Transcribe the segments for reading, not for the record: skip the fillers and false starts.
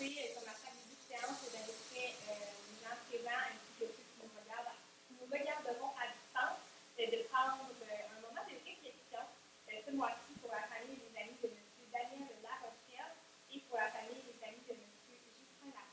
remercier, comme à chaque début de séance, les gens présents ainsi que ceux qui nous regarderont à distance, de prendre un moment de réflexion ce mois-ci pour la famille et les amis de M. Daniel Larochelle et pour la famille et les amis de M. Justin Laroche.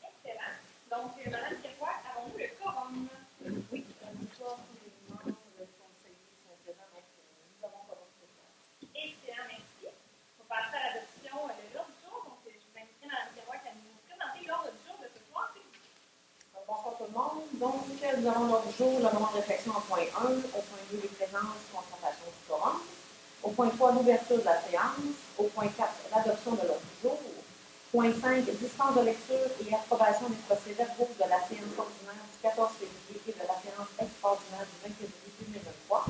Excellent. Donc, Mme Kerouac, avons-nous le quorum? Oui, bonsoir tous les membres du conseil sont présents, donc nous avons commencé. Excellent, merci. On va passer à l'adoption de l'ordre du jour. Donc, je vous inviterai Mme Kerouac à nous présenter l'ordre du jour de ce soir. Bonsoir tout le monde. Donc, nous avons l'ordre du jour, le moment de réflexion en point 1, au point 2, les présences, constatation du quorum. Au point 3, l'ouverture de la séance. Au point 4, l'adoption de l'ordre du jour. Point 5, dispense de lecture et approbation des procès-verbaux de la séance ordinaire du 14 février et de la séance extraordinaire du 20 février 2023.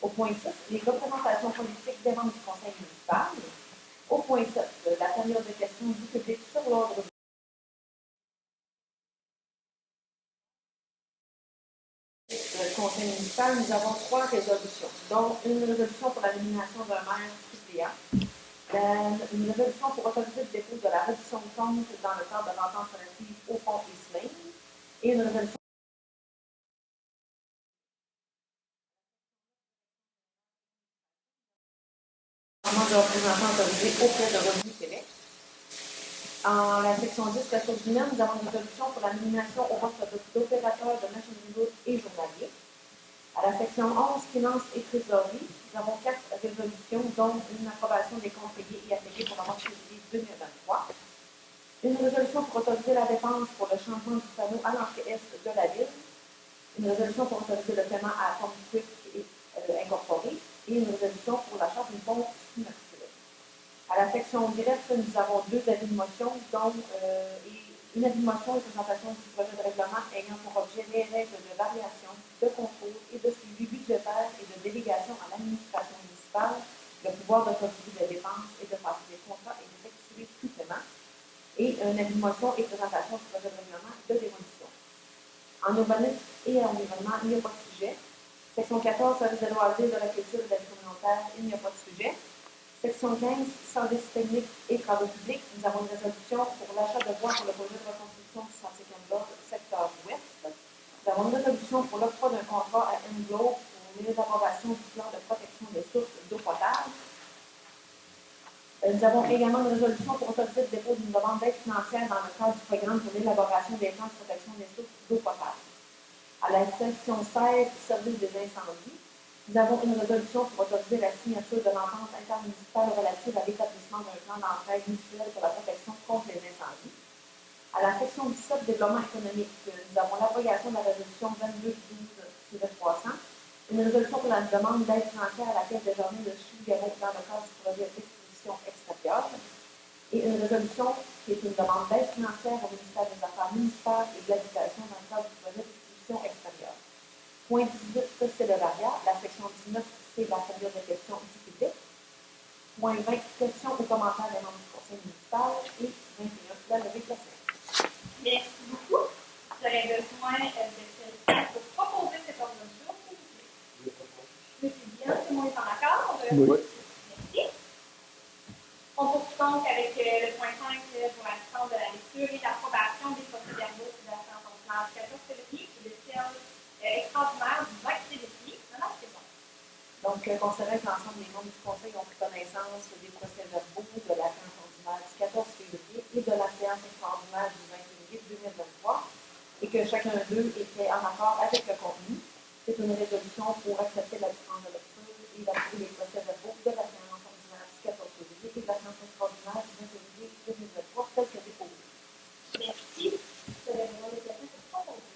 Au point 6, les représentations politiques des membres du conseil municipal. Au point 7, la période de questions du public sur l'ordre du conseil municipal, nous avons 3 résolutions, dont une résolution pour la nomination d'un maire suppléant, une résolution pour autoriser le dépôt de la reddition de compte dans le cadre de l'entente relative au fonds Ismail, et une résolution de représentants autorisés auprès de Revenu Québec. En la section 10, ressources humaines, nous avons une résolution pour la nomination au poste d'opérateur de machinerie lourde et journalier. À la section 11, finances et trésorerie, nous avons 4 résolutions, dont une approbation des comptes payés et à payer pour le mois de février 2023. Une résolution pour autoriser la dépense pour le changement du panneau à l'entrée est de la ville. Une résolution pour autoriser le paiement à Pompe Quick et incorporé. Et une résolution pour l'achat d'une pompe submersible. À la section directe, nous avons 2 avis de motion, dont une avis de motion et présentation du projet de règlement ayant pour objet les règles de variation, de contrôle et de suivi budgétaire et de délégation à l'administration municipale, le pouvoir d'autoriser des dépenses et de passer des contrats et d'effectuer tout paiement, et un avis de motion et présentation du projet de règlement de démolition. En urbanisme et environnement, il n'y a pas de sujet. Section 14, service de loisirs, de la culture et de la vie communautaire, il n'y a pas de sujet. Section 15, services techniques et travaux publics, nous avons une résolution pour l'achat de bois pour le projet de reconstruction du sentier Campbell, secteur ouest. Nous avons une résolution pour l'octroi d'un contrat à Englobe pour l'élaboration du plan de protection des sources d'eau potable. Nous avons également une résolution pour autoriser le dépôt d'une demande d'aide financière dans le cadre du programme pour l'élaboration des plans de protection des sources d'eau potable. À la section 16, service des incendies, nous avons une résolution pour autoriser la signature de l'entente intermunicipale relative à l'établissement d'un plan d'entraide mutuelle pour la protection contre les incendies. À la section 17, développement économique, nous avons l'abrogation de la résolution 2212-300, une résolution pour la demande d'aide financière à la Caisse des journées de Chouguereau dans le cadre du projet d'exposition extérieure, et une résolution qui est une demande d'aide financière au ministère des Affaires municipales et de l'Habitation dans le cadre du projet d'exposition extérieure. Point 18, c'est le variable. La section 19, c'est la période de questions du public. Point 20, questions ou commentaires des membres du conseil municipal. Et 21, la levée de la séance. Merci beaucoup. J'aurais besoin de quelqu'un pour proposer cet ordre du jour, s'il vous plaît. Monsieur Guillaume, tout le monde est en accord? Oui. Merci. On poursuit donc avec le point 5 pour la dispense de la lecture et l'approbation des procès-verbaux de la séance ordinaire du 14 février et de celle extraordinaire du 20 février. Madame, c'est bon. Donc, considérant que l'ensemble des membres du conseil ont pris connaissance des procès-verbaux de la séance ordinaire du 14 février et de la séance extraordinaire du 20 février 2023 et que chacun d'eux était en accord avec le contenu, c'est une résolution pour accepter la dispense de lecture et d'approuver les procès-verbaux de la séance ordinaire du 14 février et de la séance extraordinaire du 20 février 2023 tels que déposés. Merci. Je vais vous demander quelqu'un pour proposer.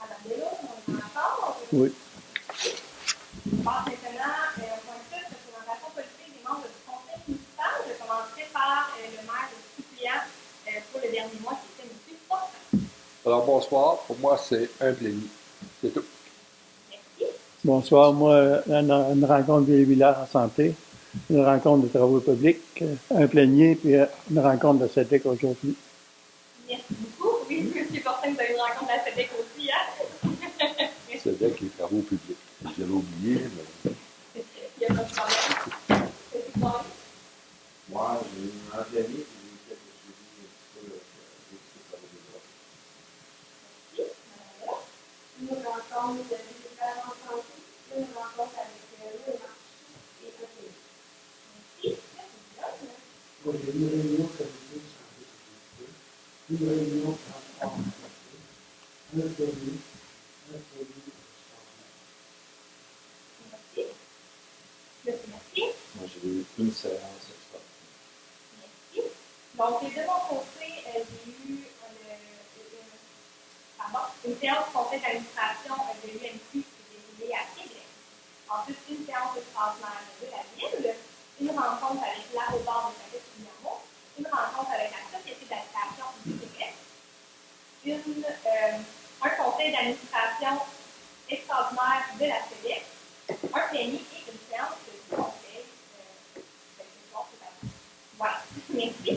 Madame Delon, on est en accord? Oui. On passe maintenant au point 7, la présentation politique des membres du conseil municipal. Je commencerai par le maire suppléant pour le dernier derniers mois qui était le plus important? Alors, bonsoir. Pour moi, c'est un plénier. C'est tout. Merci. Bonsoir, moi, une rencontre des villages en santé, une rencontre de travaux publics, un plénier, puis une rencontre de SEDEC aujourd'hui. Merci beaucoup. Oui, c'est certain que vous avez une rencontre à la SEDEC aussi, hein? C'est avec les travaux publics. J'avais oublié, mais... Il n'y a pas de problème. C'est bon. Moi, j'ai eu un plénier, puis j'ai eu quelques suivis un petit peu avec ce travail de droit. Merci. Voilà. Une rencontre de villages en santé, une rencontre avec le marché et un pays. Merci. Merci. Moi, j'ai une réunion comité de santé sécurité, une réunion transport en santé, un plénier extraordinaire. Merci. Merci. Moi, j'ai eu une séance extra. Merci. Donc, de mon côté, j'ai eu une séance du conseil d'administration de l'UMQ qui s'est déroulée à Québec. Ensuite, une séance extraordinaire de la ville, une rencontre avec l'aéroport de Québec-Mignonneau, une rencontre avec la Société d'habitation du Québec, un conseil d'administration extraordinaire de la Québec, un plénier et une séance de conseil. Voilà, merci.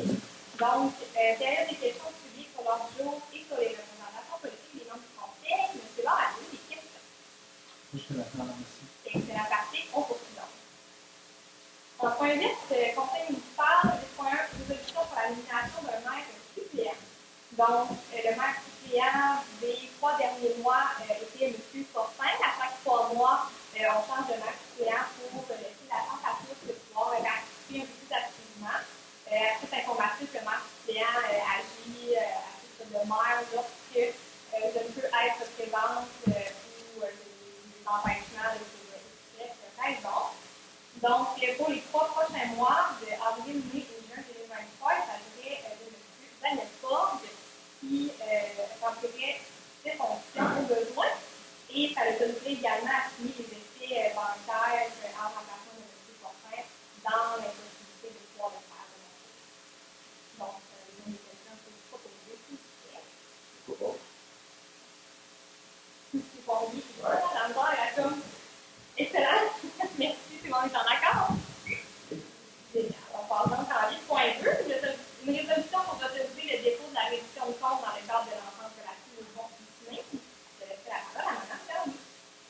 Donc, période des questions publiques sur l'ordre du jour et sur les représentations politiques des membres du conseil. M. Laure, avez-vous des questions? Jusqu'à la fin, merci. C'est la partie, on poursuit donc. En point 8, conseil municipal, 8.1, résolution pour la nomination d'un maire suppléant. Donc, le maire suppléant des 3 derniers mois était M. Fortin. À chaque 3 mois, on change de maire suppléant pour laisser la chance à tous de pouvoir participer un peu plus activement. À titre informatif, le maire suppléant agit à titre de maire lorsque je ne peux être présente ou les empêchements de raison. Donc, pour les 3 prochains mois, de avril, mai et juin 2023, il s'agirait de M. Daniel Ford, qui remplirait ses fonctions au besoin, et ça le donnerait également à signer les effets bancaires en remplacement de M. Fortin dans l'impossibilité de pouvoir le faire. Donc, une des questions que je proposais, s'il vous plaît. Pourquoi? C'est bon, oui, c'est ça, la misère, elle a comme excellent. Merci, c'est bon, on est en accord. Génial. On passe donc en ligne. Point 2, une résolution pour autoriser le dépôt de la réduction de compte dans le cadre de l'entente relative au fonds soutien. Je laisse la parole à Mme Fermi.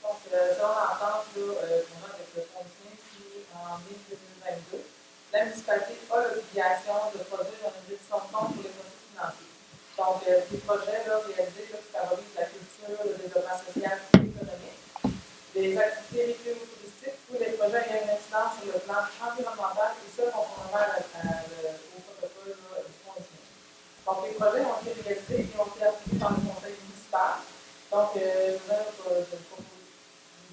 Donc, selon l'entente qu'on a avec le fonds de soins, qui en mai 2022, la municipalité a l'obligation de produire une réduction de compte pour les ressources financiers. Donc, ces projets-là réalisés qui favorisent la culture, le développement social et économique, les activités véhicules touristiques ou les projets ayant une incidence sur le plan environnemental et ça, conformément au protocole du fonds de soins. Donc, les projets ont été réalisés et ont été approuvés par le conseil municipal. Donc, nous avons une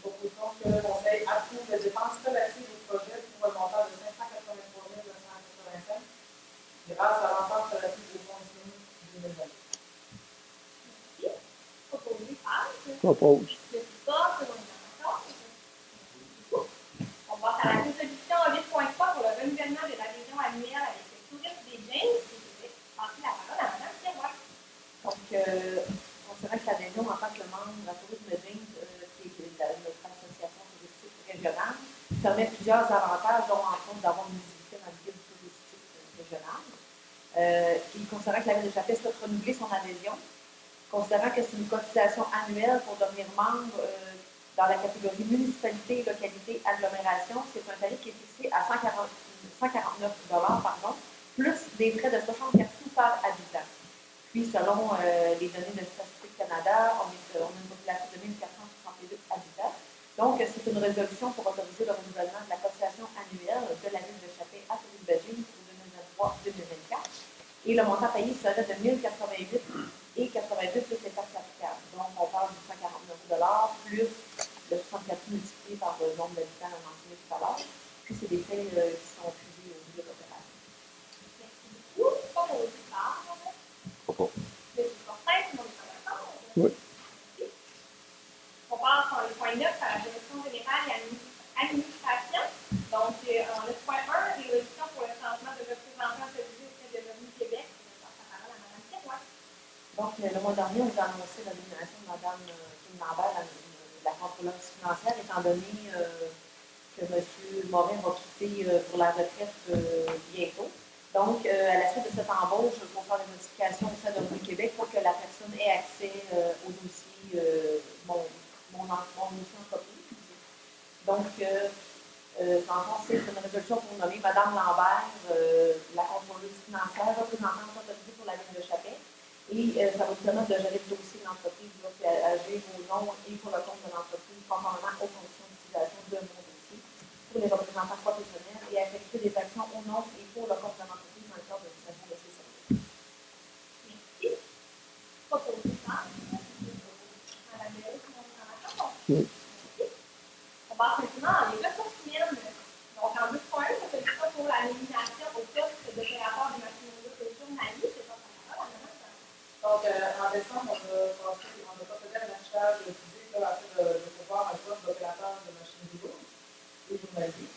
proposition que le conseil approuve les dépenses relatives au projet pour un montant de 583 285 grâce à l'entente relative au fonds de soins 2020. Merci. Proposé par Propose. le support de mon accord. On passe à la résolution 8.3 pour le renouvellement de l'adhésion annuelle avec le tourisme des James du Québec. Passer la parole à Mme Pierrois. Donc, considérant que l'adhésion en tant que membre de la tourisme de James, qui est notre association touristique régionale, permet plusieurs avantages, dont entre autres d'avoir une visibilité dans le guide touristique régional. Il considérant que la ville de Chapelle souhaite renouveler son adhésion, considérant que c'est une cotisation annuelle pour devenir membre dans la catégorie municipalité, localité, agglomération, c'est un tarif qui est fixé à 149 plus des frais de 64 sous par habitant. Puis, selon les données de Statistique Canada, on a une population de 1468 habitants. Donc, c'est une résolution pour autoriser le renouvellement de la cotisation annuelle de la ville de Chapelle à Toulouse-Belgique pour 2023-2024. Et le montant payé serait de 1 088 et 82 plus les taxes applicables. Donc, on parle de 149 plus le 64 multiplié par le nombre d'habitants mentionné tout à l'heure. Puis, c'est des frais qui sont privés au niveau de l'opération. Merci beaucoup. Proposé par Pourquoi? M. Fortin, tout le monde est en accord? Oui. Merci. On passe en le point 9 à la direction générale et administration. Donc, en le point 1, résolution pour le changement de représentant de Revenu Québec. Je passe la parole à Mme Pierre. Donc, le mois dernier, on a annoncé la nomination de Mme Kim Lambert, la contrôleuse financière, étant donné que M. Morin va quitter pour la retraite bientôt. Donc, à la suite de cette embauche, il faut faire des modifications au sein de Revenu Québec pour que la personne ait accès au dossier, mon dossier entreprise. Donc, dans le fond, c'est une résolution pour nommer Mme Lambert, la contrôleuse financière, représentante autorisée pour la ville de Chapelle. Et ça va vous permettre de gérer le dossier de l'entreprise, puis agir au nom et pour le compte de l'entreprise, conformément aux conditions d'utilisation de mon dossier pour les représentants professionnels et effectuer des actions au nom et pour le compte de l'entreprise dans le cadre de l'utilisation de ces services. Merci. Proposé par Mme Béraud, Oui. On passe maintenant les ressources humaines. Donc, en 2.1, c'est ça pour la nomination au poste d'opérateur des machines journaliers. C'est pas la parole. Donc, en décembre, on a procédé à un affichage public afin de pouvoir un poste d'opérateur de machines vidéo et journalier.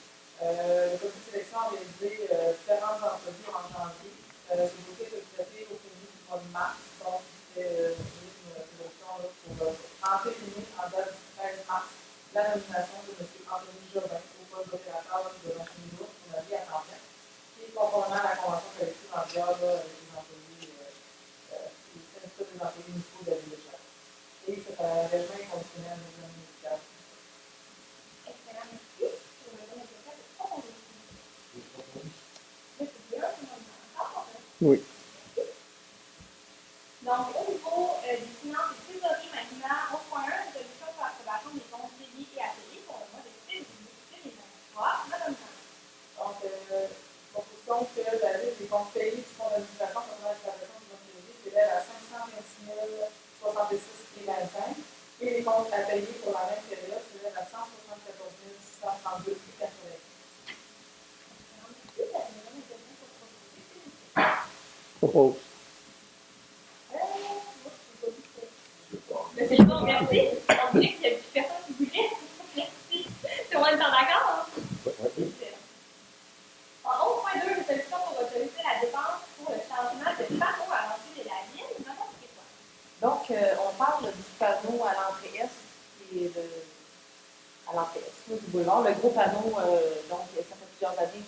Le comité de sélection a réalisé différentes entrevues en janvier. Ce dossier a été traité au premier du mois de mars. Donc, c'était une sélection pour entériner en date du 13 mars la nomination de M. Anthony Jobin au poste d'opérateur de machines vidéo journalier à temps plein. Et conformément à la convention collective en vigueur avec les employés. C'est des employés municipaux de la ville de Chapelle. Et c'est un engagement inconditionnel de l'examen médical. Excellent, merci. Pour le bon exercice, c'est pas mon Oui. Donc, au niveau des finances et trésorerie maintenant, au point 1, résolution pour l'approbation des comptes payés et ateliers pour le mois de février 2023. Madame Jean. Donc, proposition que la liste des comptes payés du fonds d'administration pour l'exploitation du mois de février s'élève à 526 066,25 et les comptes à payer pour la même période s'élèvent à 174 632,95. Propose. Mais c'est bon, merci. On dirait qu'il y a plus personne qui voulait. Merci. Tout le monde est d'accord? En 11.2, résolution pour autoriser la dépense pour le changement de panneau à l'entrée de la ville. Maintenant, c'est quoi? Donc, on parle du panneau à l'entrée est, qui est à l'entrée est du boulevard. Le gros panneau, donc, ça fait plusieurs années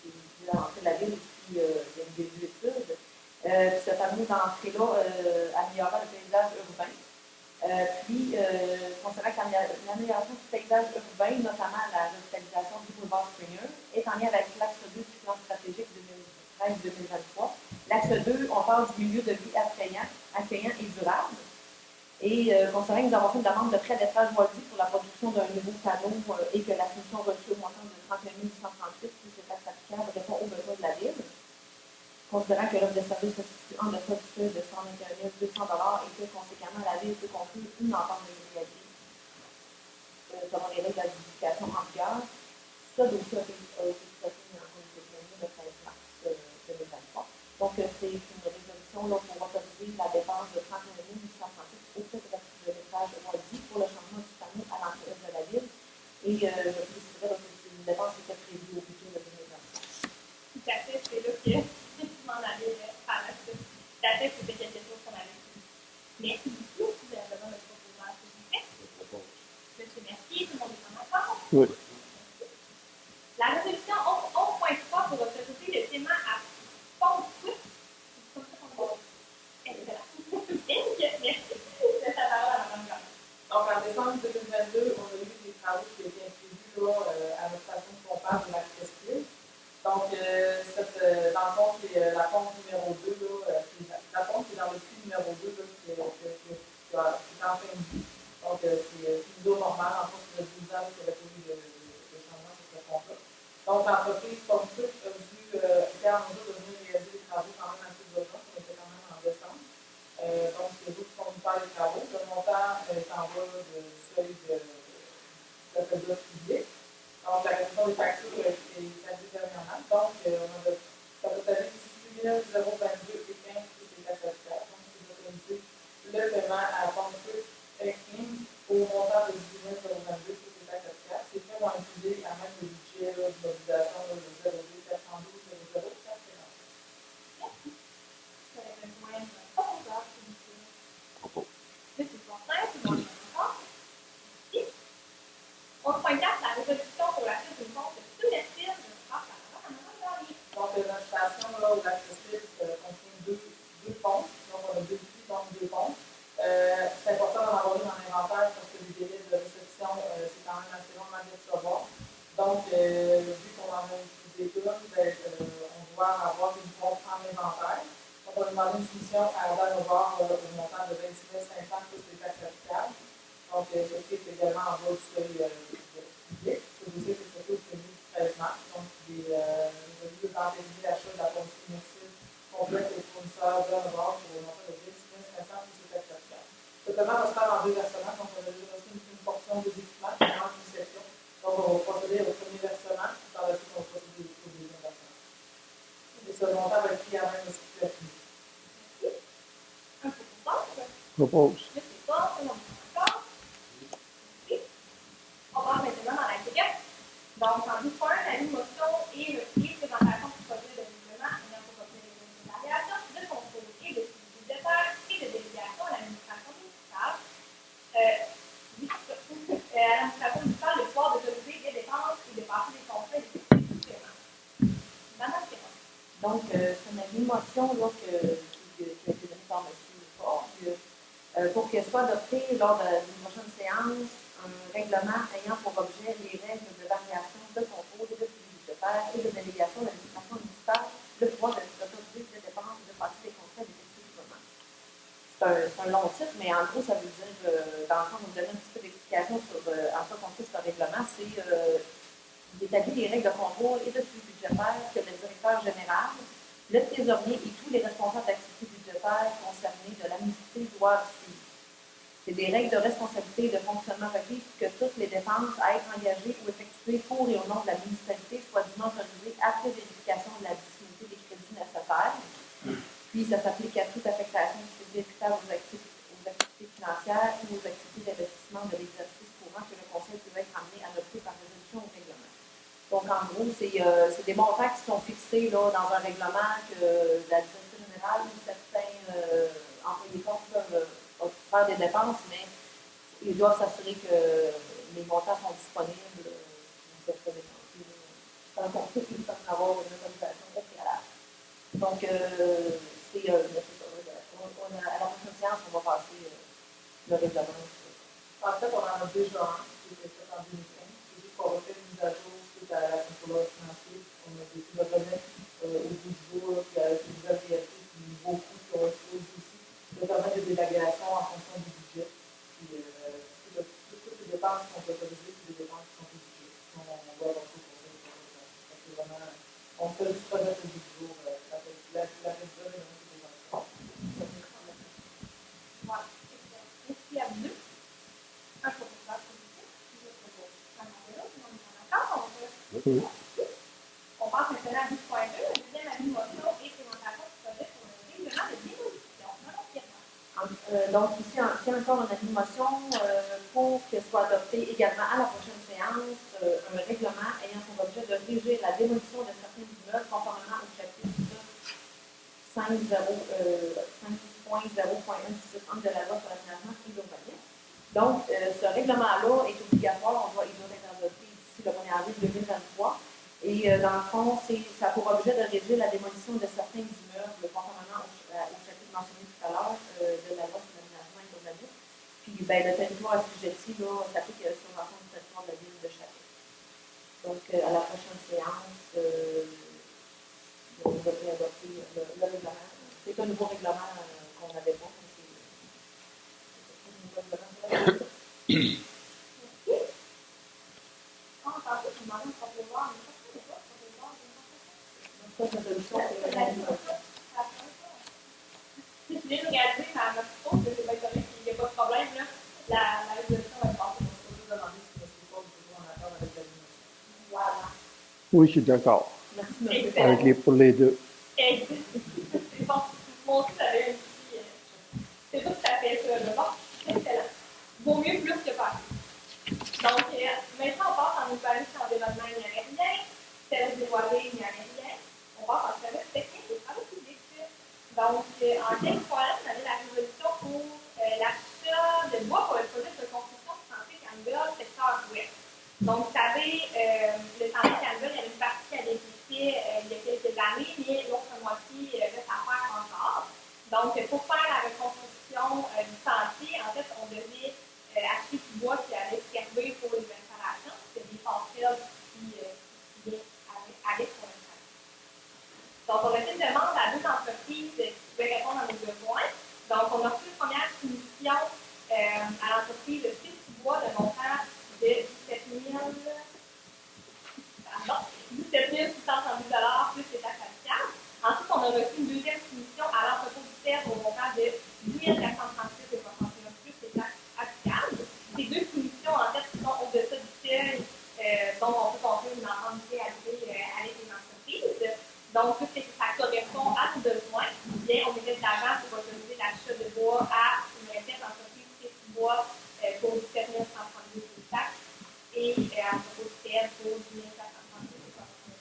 qu'il est à l'entrée de la ville, puis il y a eu des études. Ce panneau d'entrée-là améliorera le paysage urbain. Considérant que l'amélioration du paysage urbain, notamment la revitalisation du boulevard Springer, est en lien avec l'axe 2 du plan stratégique 2013-2023. L'axe 2, on parle du milieu de vie attrayant et durable. Et considérant que nous avons fait une demande de prêt d'espace choisi pour la production d'un nouveau panneau et que la solution reçue au montant de 31 838, puis cet acte applicable répond aux besoins de la ville. Considérant que l'offre de service se situe en deçà du seuil de 121 200 et que, conséquemment, la ville peut conclure une entente de grillagé selon les règles d'adjudication en vigueur, ce dossier a été traité en comité le 13 mars 2023. Donc, c'est une résolution là, pour autoriser la dépense de 31 838 auprès de l'étage de Wadi pour le changement du panneau à l'entrée de la ville. Et je préciserai que c'est une dépense qui était prévue au budget de 2023. Tout à fait, c'est là que je m'en allais par la suite. Tout à fait, c'était quelque chose qu'on avait fait. Merci beaucoup. Vous avez besoin de proposants, s'il vous plaît. Monsieur, merci. Tout le monde est en accord? Oui. La résolution 11.3 pour autoriser le paiement à Pont-Swift. C'est comme ça qu'on va. Excellent. Merci. Je laisse la parole à Mme Gagnon. Donc, en décembre 2022, on a eu des travaux qui étaient prévus là, à notre station de pompage de la Presqu'île. Donc, dans le fond, c'est la pompe numéro 2, la pompe qui est dans le puits numéro 2 là, qui est en fin de vie. Donc, c'est une eau normale, en fait, c'est 12 ans qu'il y avait pas eu de changement sur cette pompe-là. Donc, l'entreprise Pompe-Swift a dû faire en mesure de venir réaliser des travaux quand même assez urgents, on était quand même en décembre. Donc, c'est vous qui vont nous faire les travaux. Le montant est en bas de seuil de l'appel d'offres public. Donc, la question des factures est établie dernièrement. Donc, ça va totaler 18 022 et 15 qui est associable. Donc, c'est d'autoriser le paiement à Pompe-Swift au montant de 18 022 qui est associable. Ces frais vont incluser quand même le budget de mobilisation de 0,412 0,04. Merci. Vous avez besoin d'un proposeur. On va demander une soumission à Dan Novard au montant de 26 500 plus les taxes applicables. Donc, ce qui est également en bas du seuil public. Ce dossier est traité au crédit du 13 mars. Donc, les revenus de rentabilité d'achat de la production inutile complète les fournisseurs Dan Novard pour le montant de 26 500 plus les taxes applicables. Le paiement va se faire en 2 versements. Donc, on a déjà reçu une portion des équipements, qui manque une section. Donc, on va procéder au premier versement. Par la suite, on va procéder au deuxième versement. Et ce montant va être pris en même aussi que la finance. Un peu pour ça. Propose. Je sais pas, on est d'accord. Oui. On passe maintenant dans la greffe. Donc, en 12.1, la motion et le prix présentation du projet de règlement ayant pour objet les variations de contrôle et de suivi budgétaire et de délégation à l'administration municipale. À l'administration municipale, le pouvoir d'autoriser des dépenses et de passer des contrats et des suppléments. Madame Ferrand. Donc, c'est une motion là, qui a été donnée par M. Forge pour qu'elle soit adoptée lors d'une prochaine séance un règlement ayant pour objet les règles de variation de contrôle et de suivi budgétaire et de délégation de l'administration municipale, le pouvoir d'autoriser des dépenses et de passer des contrats et des suppléments. C'est un long titre, mais en gros, ça veut dire, dans le fond, vous donner un petit peu d'explication sur en quoi consiste ce règlement. C'est d'établir les règles de contrôle et de suivi budgétaire que le directeur général, le trésorier et tous les responsables d'activités budgétaires concernés de la municipalité doivent suivre. C'est des règles de responsabilité et de fonctionnement requises que toutes les dépenses à être engagées ou effectuées pour et au nom de la municipalité soient dûment autorisées après vérification de la disponibilité des crédits nécessaires. Puis, ça s'applique à toute affectation qui est véritable aux activités financières ou aux activités d'investissement de l'exercice courant que le Conseil peut être amené à adopter par résolution ou règlement. Donc, en gros, c'est des montants qui sont fixés là, dans un règlement que la direction générale ou certains employés de compte peuvent faire des dépenses, mais ils doivent s'assurer que les montants sont disponibles pour être dépensés. Dans le contexte, ils peuvent avoir une autorisation au préalable. Donc, c'est ça. À la prochaine séance, on va passer le règlement. En fait, on en a déjà un qui était fait en 2015. C'est juste qu'on refait une mise à jour suite à la contrôleur financier. On a décidé de remettre au bout du jour puis avec les nouvelles réalités et les nouveaux coûts qui ont été aussi, de permettre des évaluations en fonction du budget. Puis, toutes les dépenses qui sont autorisées, puis les dépenses qui sont au budget. On va avoir tout pour ça. C'est vraiment, on peut juste remettre au bout du jour la révision des dépenses. Voilà. Merci à vous deux. Un proposeur positif, je propose Amandella, tout le monde est d'accord. Oui. On passe maintenant à 12.2, la deuxième avis de motion et présentation du projet pour le règlement de démolition. Donc, ici, encore une avis de motion pour que soit adopté également à la prochaine séance un règlement ayant pour objet de régir la démolition de certains immeubles conformément au chapitre 5.0.1 de la loi sur l'aménagement et l'urbanisme. Donc, ce règlement-là est obligatoire, il doit être adopté d'ici le 1er avril 2023. Et dans le fond, ça a pour objet de régir la démolition de certains immeubles conformément au chapitre mentionné tout à l'heure de la loi sur l'aménagement et l'urbanisme. Puis, le territoire assujetti s'applique sur l'ensemble du territoire de la ville de Château. Donc, à la prochaine séance, vous devrez adopter le règlement. C'est un nouveau règlement qu'on n'avait pas. Si tu viens de réaliser à notre tour, c'est bien correct, il n'y a pas de problème, là. La résolution va être passée. On peut demander si M. Paul est toujours en accord avec la dimension. Voilà. Oui, je suis d'accord. Merci, M. Pour les deux. C'est bon. Mon fils avait un petit. C'est tout à fait ça, là. Bon, excellent. Vaut mieux plus que pas. Donc, maintenant, on passe en urbanisme en développement, il n'y avait rien. Service dévoilé, il n'y avait rien. On passe en service technique et travaux publics. Donc, en 2003, on avait la résolution pour l'achat de bois pour le projet de construction du chantier Campbell, secteur ouest. Donc, vous savez, le chantier Campbell, il y avait une partie qui avait été faite il y a quelques années, mais l'autre moitié reste à faire encore. Donc, pour faire la reconstruction du chantier, en fait, on devait acheter du bois qui allait servir pour les installations, c'est des passerelles qui allaient pour l'installation. Donc, on a fait une demande à deux entreprises qui pouvaient Donc, on a reçu une première soumission à l'entreprise de Fils-Bois de montant de 17 630 $ plus les taxes fiscales. Ensuite, on a reçu une deuxième soumission à l'entrepôt du terre au montant de 10 436,61 plus les taxes fiscales. Ces deux soumissions, en fait, sont au-dessus du seuil dont on peut compter une entente réalisée avec les entreprises. Donc, vu que ça correspond à nos besoins, bien, on mettait de l'avant pour autoriser l'achat de bois à une recette entreprise Fils-Bois pour 17 132 plus taxes et à l'entrepôt du terre pour 10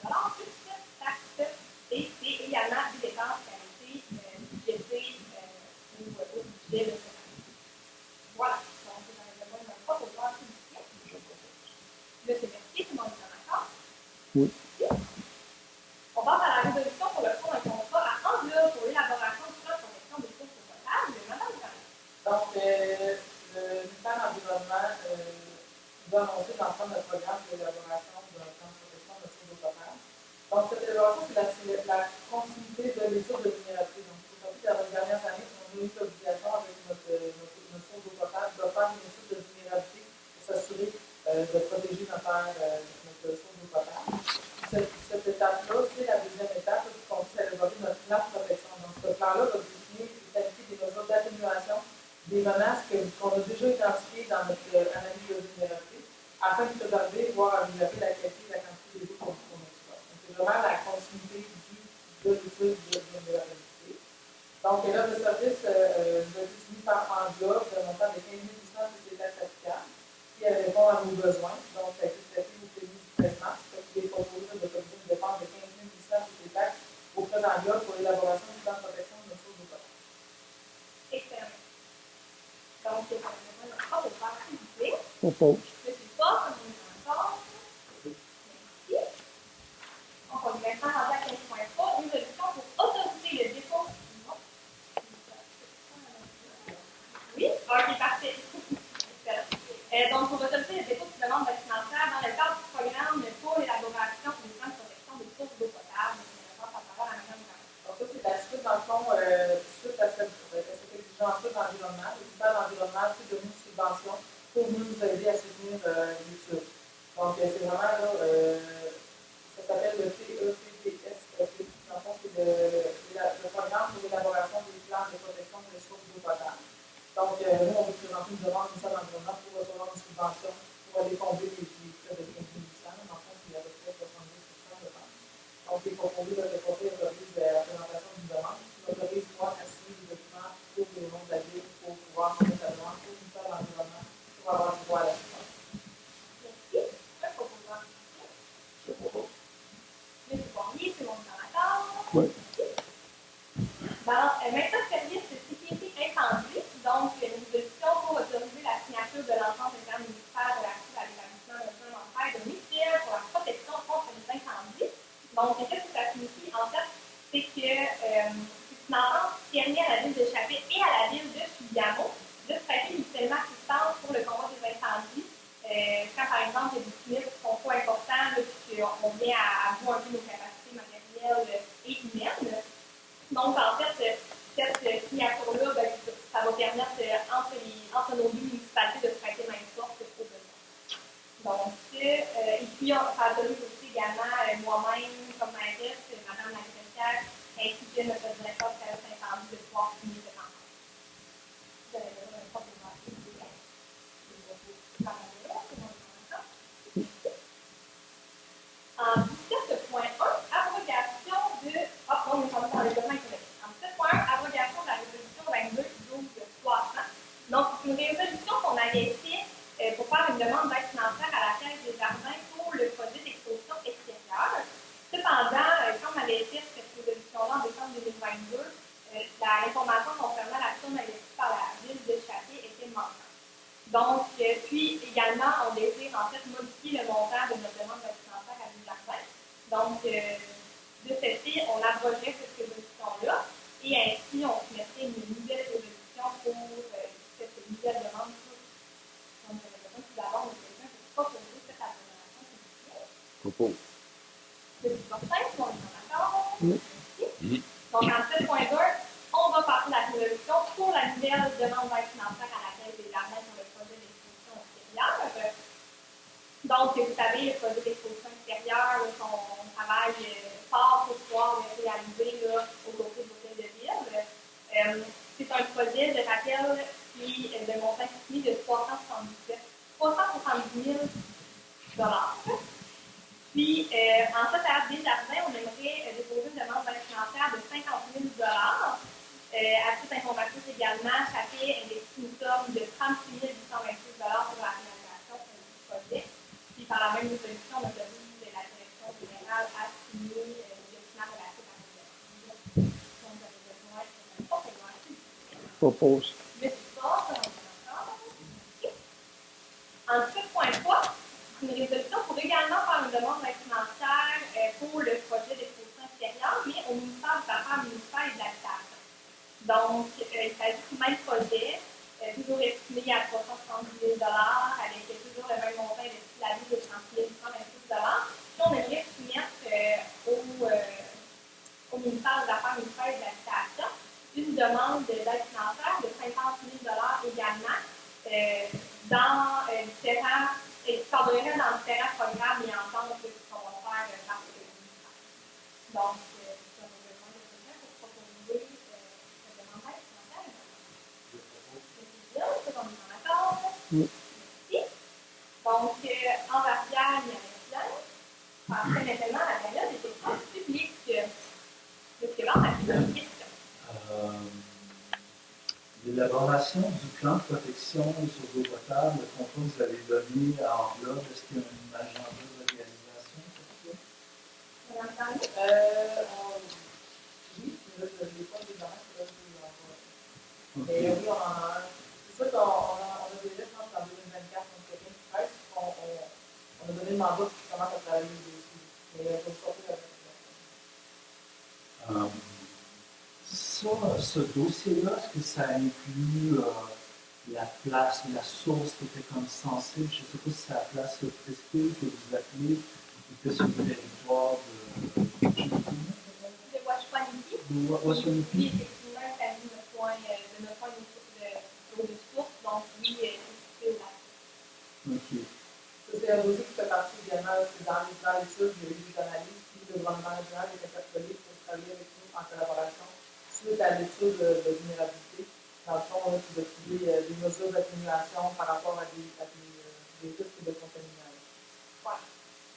436,61 plus taxes. Et c'est également des dépenses qui ont été budgétées au budget de cette année. Voilà. Donc, j'en ai besoin d'un proposeur public. Monsieur Mercier, tout le monde est d'accord? Oui. On passe à la résolution pour le fonds d'un contrat à enveloppe pour l'élaboration du plan de protection des sources potables. Madame Garin. Donc, le ministère de l'Environnement doit annoncer l'ensemble d'un programme d'élaboration d'un plan de protection de sources potable. Donc, cette élaboration, c'est la continuité de l'étude de vulnérabilité. Donc, aujourd'hui, dans les dernières années, on a eu l'obligation avec notre source d'eau potable de faire une étude de vulnérabilité pour s'assurer de protéger notre source d'eau potable. Cette étape-là, c'est la deuxième étape qui consiste à élaborer notre plan de protection. Donc, ce plan-là va définir et qualifier des mesures d'atténuation des menaces qu'on a déjà identifiées dans notre analyse de vulnérabilité, afin de préserver, voire améliorer la qualité et la quantité des eaux qu'on exploite. Donc, c'est vraiment la continuité de l'étude de vulnérabilité. Donc, là, le service est défini par enveloppe d'un montant de 15 800 plus les taxes fiscales, qui répond à nos besoins. Donc, ça a été traité au pays du 13 mars. Il est proposé d'autoriser une dépense de 15 800 plus les taxes auprès d'enveloppe pour l'élaboration du plan de protection de nos sources d'eau potable. Excellent. Donc, c'est un proposeur public. Propose. Monsieur Paul, on est d'accord. Merci. On va maintenant rentrer à 15.3, une résolution pour autoriser le dépôt. Non. Oui, ok, parfait. Excellent. Donc, pour autoriser le dépôt de demande d'aide financière dans le cadre du programme pour l'élaboration du plan de protection des sources d'eau potable. Je passe la parole à Mme Garin. Donc, ça, c'est la suite, dans le fond, suite à cette exigence-là d'environnement. Le ministère de l'Environnement a donné une subvention pour nous aider à soutenir l'étude. Donc, c'est vraiment, là, ça s'appelle le PEPPS. Dans le fond, c'est le programme pour l'élaboration des plans de protection des sources d'eau potable. Donc, nous, on veut présenter une demande au ministère de l'Environnement pour recevoir une subvention pour aller combler les frais de 15 800. Dans le fond, c'est à peu près 70% de temps. Donc, il est proposé de déposer la présentation d'une demande qui autorise moi à signer des documents pour le nom de la ville pour pouvoir soumettre la demande au ministère de l'Environnement pour avoir le droit à la subvention. Merci. Un proposeur public. Je propose. Monsieur Poirier, tout le monde est d'accord? Oui. Maintenant, service de sécurité incendie. Donc, une résolution pour autoriser la signature de l'entente interministérielle relative à l'établissement d'un plan d'entraide mutuel pour la protection contre les incendies. Donc, qu'est-ce que ça signifie? En fait, c'est que c'est une entente qui permet à la ville de Chappé et à la ville de Chouliamo de se prêter mutuellement assistance pour le combat des incendies. Quand, par exemple, il y a des sinistres qui sont trop importants, puis qu'on vient à bout un peu nos capacités matérielles et humaines. Donc, en fait, cette signature-là, ben, ça va permettre entre nos deux municipalités de se prêter main forte au besoin. Donc, et puis, ça autorise aussi également moi-même, comme mairesse, Mme la secrétaire, ainsi que notre directeur de service incendie de pouvoir signer cette entente. Vous avez besoin d'un proposeur public. En 17.1, abrogation de. Ah, on est tombé dans le domaine économique. En 17.1, abrogation de la résolution 22-12-300. Donc, c'est une résolution qu'on avait faite pour faire une demande d'aide financière à la Caisse des Jardins pour le projet d'exposition extérieure. Cependant, quand on avait fait cette résolution-là en décembre 2022, l'information concernant la somme investie par la ville de Chappé était manquante. Donc, puis également, on désire en fait modifier le montant de notre demande d'aide financière à Desjardins. Donc, de ce fait, on abrogerait cette résolution-là et ainsi, on mettrait une nouvelle résolution pour cette nouvelle demande. Donc, j'avais besoin tout d'abord de quelqu'un pour proposer cette abrogation publique. Propose. C'est du portail, on est d'accord? Oui. Donc, en 7.2, on va passer la résolution pour la nouvelle demande d'aide financière à laquelle des jardins pour le projet d'exposition extérieure. Donc, vous savez, le projet d'exposition extérieure, on travaille fort pour pouvoir le réaliser là, aux côtés de l'hôtel de ville. C'est un projet, je rappelle, qui est de montant estimé de 370 000 $. Puis, en fait, à Desjardins, on aimerait déposer une demande d'aide financière de 50 000 $. À titre informatif également, chacun investit une somme de 36 826 $ pour la réalisation du projet. Puis, par la même résolution, on autorise la direction générale à signer le document relatif à cette demande. Donc, vous avez besoin de Propose. mais c'est pas, ça, en 7.3, une résolution pour également faire une demande d'aide financière pour le projet d'exposition extérieure, mais au ministère des Affaires municipales et de l'Habitation. Donc, il s'agit du même projet, toujours estimé à 370 000 $, avec toujours le même montant investi la vie de 30 826 $. Puis, on aimerait soumettre au ministère des Affaires municipales et de l'Habitation une demande d'aide financière de 50 000 $ également dans différents programmes et ententes qui sont offerts par le ministère. Donc, vous avez besoin de quelqu'un pour proposer cette demande d'aide financière. C'est bien, c'est qu'on est en accord. Merci. Donc, en matière, il y en a plein. Passez maintenant à la période des questions publiques. Est-ce que là, on a une question? L'élaboration du plan de protection sur l'eau potable, le contrat que vous avez donné à Enveloppe, est-ce qu'il y a un agenda de réalisation pour ça? Madame Tani? Oui, mais là, je n'ai pas de demande, là, je vais l'envoyer. Mais oui, on en a un. C'est sûr qu'on a déjà, je pense, en 2024, donc quelqu'un qui presse, on a donné le mandat pour qu'il commence à travailler dessus. Mais je vais sortir la Ce dossier-là, est-ce que ça inclut la place, la source qui était comme sensible? Je ne sais pas si c'est la place presqu'île que vous appelez, qui était sur le territoire de De Washwaniki. Washwaniki. Oui, effectivement, il s'agit de notre point de source, donc oui, c'est au lac. OK. C'est un dossier qui fait partie également, c'est dans l'étude, il y a eu des analyses, puis le gouvernement régional est interpellé pour travailler avec nous en collaboration suite à l'étude de vulnérabilité. Dans le fond, c'est de trouver des mesures d'atténuation par rapport à des risques de contamination. Ouais.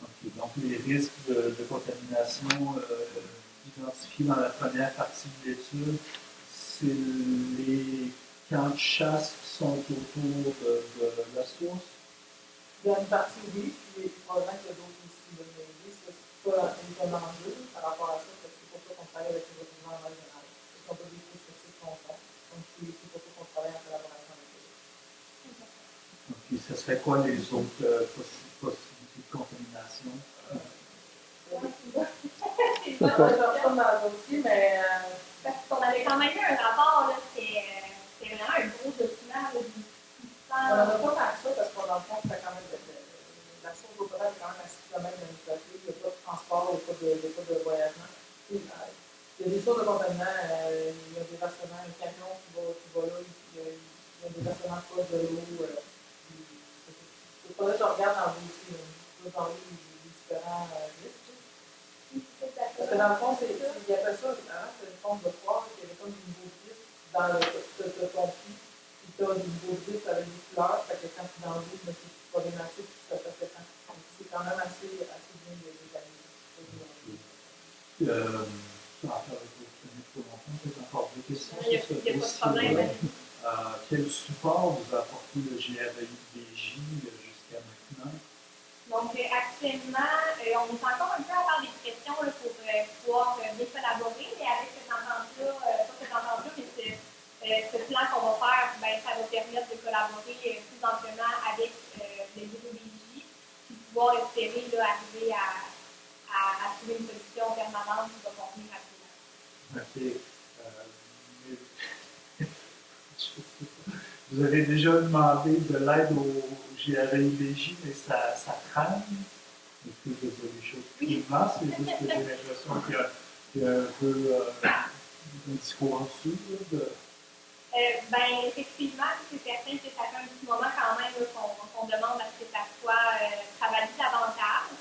OK. Donc, les risques de contamination identifiés dans la première partie de l'étude, c'est les camps de chasse qui sont autour de la source? Il y a une partie, oui, puis probablement qu'il y a d'autres aussi. Mais oui, c'est pas un enjeu par rapport à ça, parce que c'est pour ça qu'on travaille avec le gouvernement régional. On peut des choses sur ce qu'on fait. Donc, c'est pour ça qu'on travaille en collaboration avec eux. OK. Ce serait quoi les autres possibilités de contamination? C'est Moi, pas je retourne dans le dossier, mais parce qu'on avait quand même eu un rapport, là, c'est vraiment un gros document, là, on n'en a pas tant que ça, parce qu'on dans le fond, c'est quand même la source d'eau potable est quand même à 6 km de notre côté. Il n'y a pas de transport, il n'y a pas de voyagement. Il y a des sources de contaminants, il y a des versements, un camion qui va là, il y a des versements proches de l'eau. Il faudrait que je regarde dans le dossier, je peux parler des différents risques. Parce que dans le fond, il y avait ça, c'est une forme de croire qu'il y avait comme des nouveaux risques dans le conflit. Puis tu as des nouveaux risques avec des couleurs, fait que quand tu es dans l'eau, mais c'est problématique, ça fait temps. C'est quand même assez bien détaillé. Encore deux questions Il n'y a sur ce pas de problème. dossier-là. Quel support vous a apporté le GRIDJ jusqu'à maintenant? Donc, actuellement, on est encore un peu à faire des questions là, pour pouvoir bien collaborer, mais avec cette entente-là, pas cette entente-là, mais ce plan qu'on va faire, ben, ça va permettre de collaborer plus amplement avec le GRIDJ, puis pouvoir espérer là, arriver à trouver une solution permanente qui va convenir rapidement. OK. Vous avez déjà demandé de l'aide au GRIDJ, mais ça traîne. Est-ce que vous avez des choses qui passent? C'est juste que j'ai l'impression qu'il y a un peu un discours en dessous. Effectivement, c'est certain que ça fait un petit moment quand même qu'on demande à ce que ça soit travaillé davantage.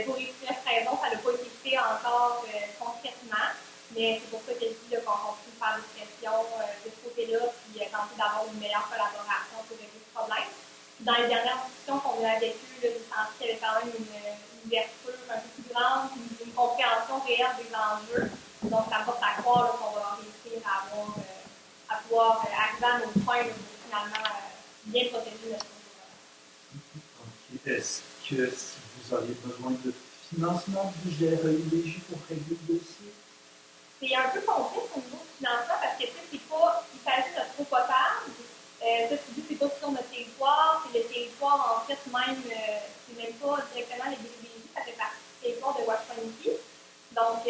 Pour les diverses raisons, ça n'a pas été fait encore concrètement, mais c'est pour ça que je dis qu'on continue de faire des pressions de ce côté-là, puis tenter d'avoir une meilleure collaboration pour régler ce problème. Puis dans les dernières discussions qu'on a avec eux, j'ai senti qu'il y avait quand même une ouverture un peu plus grande, une compréhension réelle des enjeux. Donc, ça me porte à croire qu'on va réussir à pouvoir arriver à nos points pour finalement bien protéger notre environnement. Est-ce que si vous auriez besoin de financement du GREIJ pour régler le dossier? C'est un peu complexe au niveau du financement parce que c'est pas, il s'agit de trop potable. Ça, tu dis, c'est pas sur notre territoire, c'est le territoire, en fait, même, c'est même pas directement le GREIJ, ça fait partie du territoire de Washanieshi. Donc,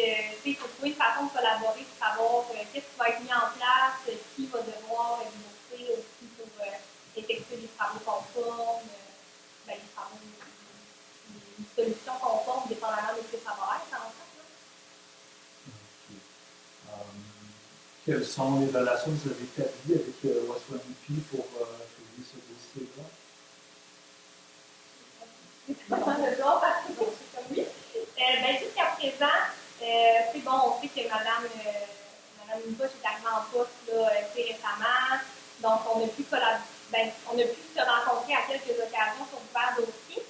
il faut trouver une façon de collaborer pour savoir qu'est-ce qui va être mis en place, qui va devoir débourser aussi pour effectuer des travaux conformes, des travaux, une solution conforme dépendamment de ce que ça va être, en fait. Quelles sont les relations que vous avez établies avec Washanieshi pour régler ce dossier-là? C'est pas mal de genre, parce que oui. Jusqu'à présent, c'est bon, on sait que Mme Bush est arrivée en poste là, récemment, donc on a pu se rencontrer à quelques occasions sur divers dossiers.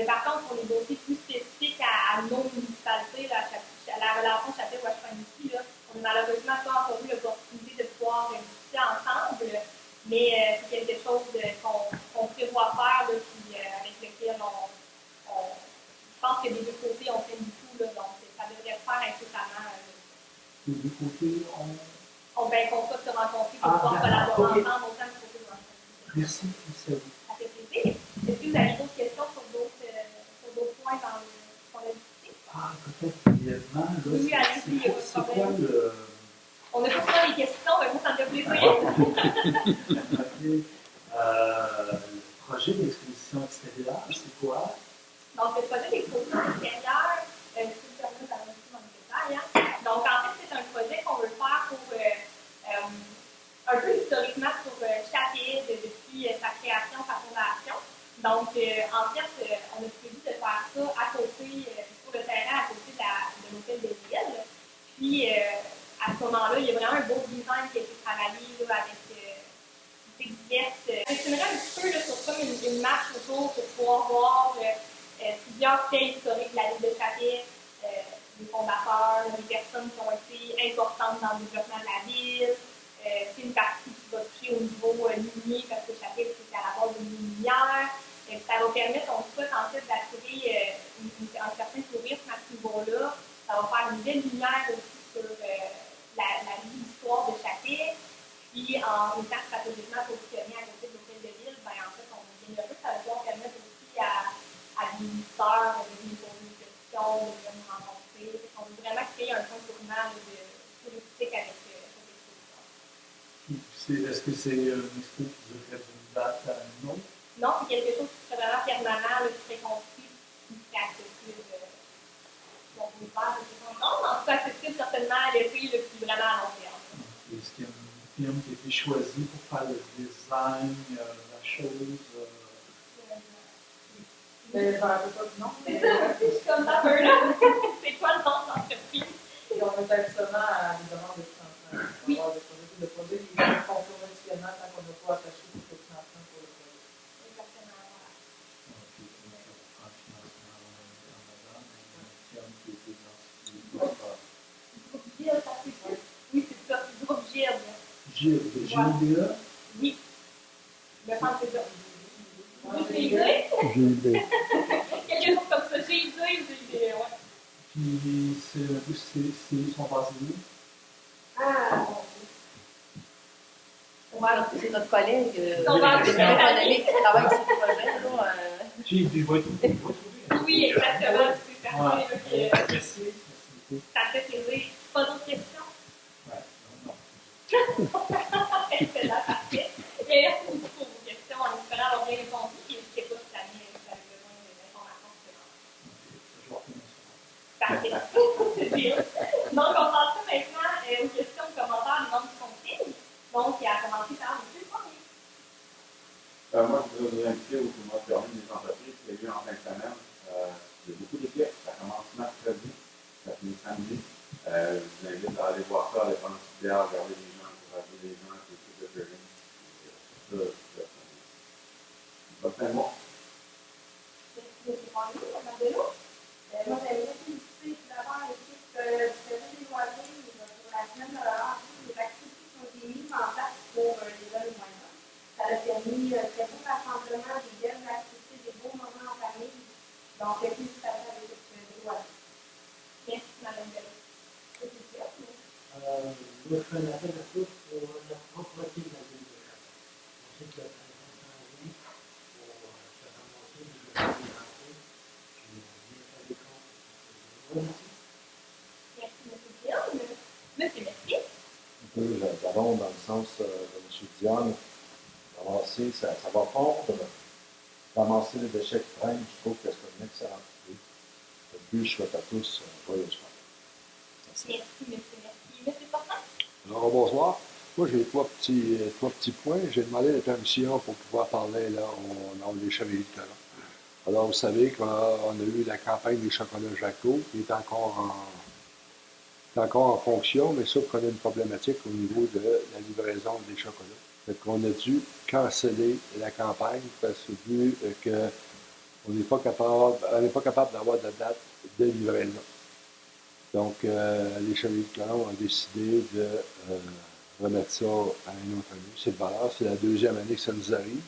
Par contre, pour les dossiers plus spécifiques à nos municipalités, là, à la relation Château-Washanieshi, on n'a malheureusement pas encore eu l'opportunité de pouvoir discuter ensemble, mais c'est quelque chose qu'on prévoit faire, là, puis, avec lequel je pense que des deux côtés, on fait beaucoup, là, donc ça devrait se faire incessamment. Les deux côtés, qu'on soit se rencontrer pour pouvoir collaborer ensemble au sein du côté de l'entreprise. Merci, merci à vous. Ça fait plaisir. Est-ce que vous avez d'autres questions sur d'autres points dans qu'on a discuté? Peut-être brièvement. Oui, allez-y, c'est quoi le... On a pas les questions, mais moi, ça me fait plaisir. Le projet d'exposition extérieure, c'est quoi? Donc, le projet d'exposition extérieure, donc, en fait, c'est un projet qu'on veut faire pour un peu historiquement sur Chapelle depuis sa création, sa fondation. Donc, en fait, on a prévu de faire ça à côté, sur le terrain, à côté de l'hôtel de ville. Puis, à ce moment-là, il y a vraiment un beau design qui a été travaillé là, avec des diverses. J'aimerais un petit peu là, sur comme une marche autour pour pouvoir voir plusieurs faits historiques de la ville de Chapelle, les fondateurs, les personnes qui ont été importantes dans le développement de la ville. C'est une partie qui va toucher au niveau minier, parce que Chapelle, c'est à la base d'une minière. Ça va permettre, on souhaite en fait d'attirer un certain tourisme à ce niveau-là. Ça va faire une belle lumière aussi sur la vie, l'histoire de Chapelle. Puis, en étant stratégiquement positionné à côté de l'hôtel de ville, en fait, on est bien heureux. Ça va pouvoir permettre aussi à des visiteurs de venir poser des questions, de venir nous rencontrer. On veut vraiment créer un point tournant touristique avec cette exposition. Est-ce que c'est une expo qui devrait d'une date à une autre? Non, c'est quelque chose qui serait vraiment permanent, qui serait construit, qui serait accessible. On peut faire, non, en tout cas, accessible certainement à l'été, puis vraiment à long terme. Est-ce qu'il y a une firme qui a été choisie pour faire le design, la chose? Non. Je suis comme ça, peu là. C'est quoi le nom de l'entreprise? Et on est actuellement à une demande de financement. Oui. Le projet qui est conventionnellement tant qu'on n'a pas attaché tout le financement pour le projet. Exactement, voilà. Un financement en une firme qui a été identifiée. Gilles, ça fait quoi? Oui, c'est ça, c'est le groupe Gilles. Gilles, de GIDA? Oui. Je me sens que c'est ça. GID? Quelque chose comme ça. GID, ouais. Puis, ils sont basés où? Ah, Voilà, c'est notre collègue économique qui travaille sur le projet. Il va être trouvé. oui, exactement. C'est certain. Merci. Ça fait plaisir. Pas d'autres questions? Ouais, non. Excellent, parfait. Et merci beaucoup pour vos questions en espérant avoir bien répondu. Et n'hésitez pas si vous avez besoin d'informations supplémentaires. Parfait. C'est bien. Donc, on passe maintenant aux questions, aux commentaires des membres du conseil. Donc, il y a commencé commencer par M. Poirier. Moi, je voudrais vous inviter au tournoi de Berlin des entreprises qui a lieu en fin de semaine. Il y a beaucoup d'équipes. Ça commence mercredi, ça finit samedi. Je vous invite à aller voir ça, aller prendre une petite bière, regarder les gens, encourager les gens, qui écoutent le Berlin. Bonne fin de mois. Merci, M. Poirier. Mme Bello. Moi, j'aimerais féliciter tout d'abord l'équipe du Berlin des loisirs pour la semaine de l'heure, les activités qui ont été mises en place pour les jeunes et moyens. Ça a permis très beau rassemblement, des belles activités, des beaux moments en famille. Donc, félicitations à l'équipe des loisirs. Merci, Mme Bello. Je fais un appel à tous pour emprunter la ville de Château. On sait qu'il y a 50 ans pour se ramasser, de se rentrer, puis bien faire des comptes. Merci. Merci, M. Dion. Monsieur Mercier. Un peu le ballon dans le sens de M. Diane. Ramasser, ça va fondre. Ramasser les déchets qui traînent, je trouve que c'est une excellente idée. Le but, je souhaite à tous un joyeux soir. Merci, M. Mercier. M. Fortin. Alors, bonsoir. Moi, j'ai trois petits points. J'ai demandé la permission pour pouvoir parler là, dans les Chevaliers de Colomb. Alors, vous savez qu'on a eu la campagne des chocolats Jaco, qui est encore en fonction, mais sauf qu'on a une problématique au niveau de la livraison des chocolats. Fait qu'on a dû canceller la campagne parce que vu qu'on n'est pas capable d'avoir de date de livraison. Donc, les Chevaliers de Colomb ont décidé de remettre ça à un autre année. C'est le valeur, c'est la deuxième année que ça nous arrive.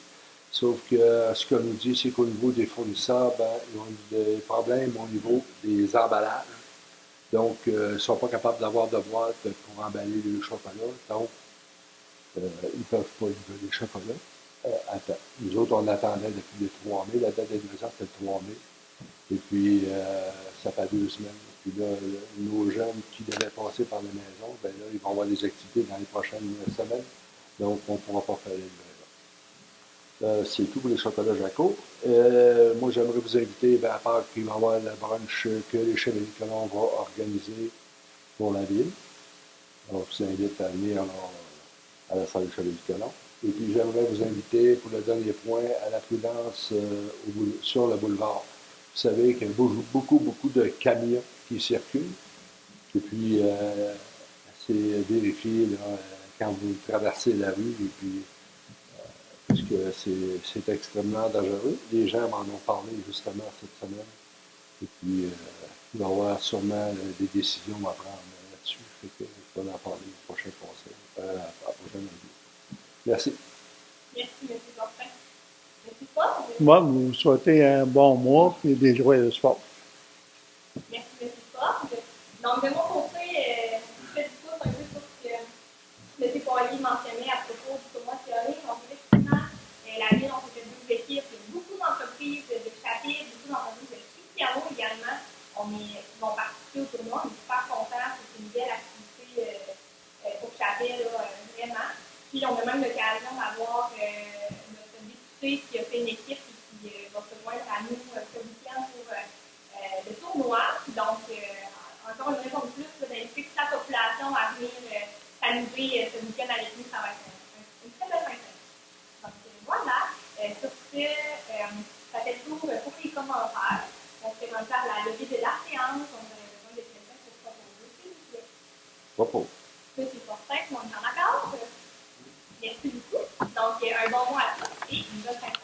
Sauf que ce qu'on nous dit, c'est qu'au niveau des fournisseurs, ils ont eu des problèmes au niveau des emballages. Donc, ils ne sont pas capables d'avoir de boîtes pour emballer les chocolats. Donc, ils ne peuvent pas livrer les chocolats à temps. Nous autres, on attendait depuis le 3 mai. La date de livraison, c'était le 3 mai. Et puis, ça fait 2 semaines. Puis là, nos jeunes qui devaient passer par la maison, là, ils vont avoir des activités dans les prochaines semaines. Donc, on ne pourra pas faire les livraisons. C'est tout pour les chocolats Jaco. Moi, j'aimerais vous inviter, à part qu'il va y avoir le brunch que les Chevaliers de Colomb vont organiser pour la ville. Alors, je vous invite à venir à la salle des Chevaliers de Colomb. Et puis, j'aimerais vous inviter, pour le dernier point, à la prudence sur le boulevard. Vous savez qu'il y a beaucoup de camions qui circulent. Et puis, c'est vérifier là, quand vous traversez la rue, et puis, puisque c'est extrêmement dangereux. Les gens m'en ont parlé justement cette semaine. Et puis, il va y avoir sûrement des décisions à prendre là-dessus. Fait que je vais en parler au prochain conseil, à la prochaine vidéo. Merci. Merci, M. Fortin. M. Paul. Moi, vous souhaitez un bon mois et des joyeux sport. Merci, M. Paul. Donc, de mon côté, je fais du pouce un peu sur ce que M. Poirier mentionnait à propos du tournoi théorique. Donc, effectivement, la ville, on fait 2 équipes. Il y a beaucoup d'entreprises de chapitres, beaucoup d'entreprises de piano également. Qui vont participer au tournoi. On est super contents. C'est une belle activité pour chapitre, vraiment. Puis, on a même l'occasion d'avoir notre député qui a fait une équipe et qui va se joindre à nous ce week-end pour le tournoi. Donc, encore une raison de plus d'inviter toute la population à venir s'amuser ce week-end avec nous. Ça va être une très belle fin de semaine. Donc, voilà. Sur ce, ça fait le tour pour les commentaires. On se fait à la levée de la séance. On aurait besoin de quelqu'un pour proposer, s'il vous plaît. Repos. Monsieur Fortin, on est en accord. Merci beaucoup. Donc, un bon mois à tous et une bonne fin de semaine.